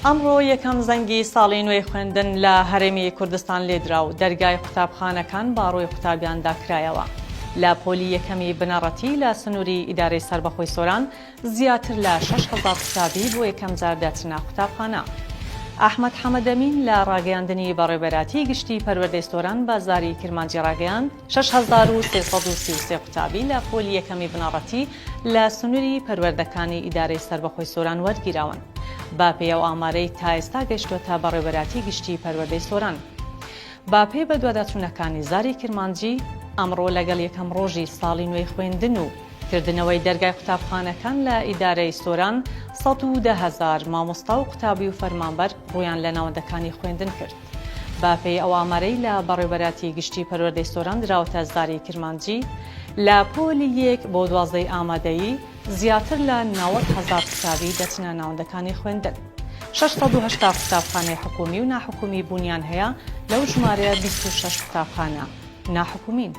ئەمڕۆ یەکەم زەنگی ساڵی نوێی خوێندن لە هەرێمی کوردستان لێدرا و دەرگای قوتابخانەکان باڕووی قوتابیاندا کرایەوە. لە پۆلی یەکەمی بنەڕەتی لە سنووری ئیدارەی سەربەخۆی سۆران زیاتر لە 6,000 قوتابی بۆ یەکەم جار دەچنە قوتابخانە. ئەحمەد حەمەدەمین لە ڕاگەیاندنی بەڕێوەبەراتی گشتی پەروەردەی سۆران بازاری کرمانجی ڕاگەیاند 6,333 قوتابی لە پۆلی یەکەمی بنەڕەتی لە سنووری پەروەردەکانی ئیدارەی سەربەخۆی سۆران وەرگیراون. باپێ ئەو ئامارەی تا ئێستا گەیشتوۆتە بەڕێوەبەراتی گشتی پەروەردەی سۆران. باپێ بە دواداچوونەکانی زاری کرمانجی ئەمڕۆ لەگەڵ یەکەم ڕۆژی ساڵی نوێی خوێندن و کردنەوەی دەرگای قوتابخانەکان لە ئیدارەی سۆران 110,000 مامۆستا و قوتابی و فەرمانبەر ڕوویان لە ناوەندەکانی خوێندن کرد. باپێی ئەو ئامارەی لە بەڕێوەبەراتی گشتی پەروەردەی سۆران دراوەتە زاری کرمانجی لە پۆلی 1 بۆ 12 ئامادەیی زیاتر لە 90,000 قوتابی دەچنە ناوەندەکانی خوێندن. 680 قوتابخانەی حکومی و ناحکومی بوونیان هەیە، لەو ژمارەیە 26 قوتابخانە ناحکومین.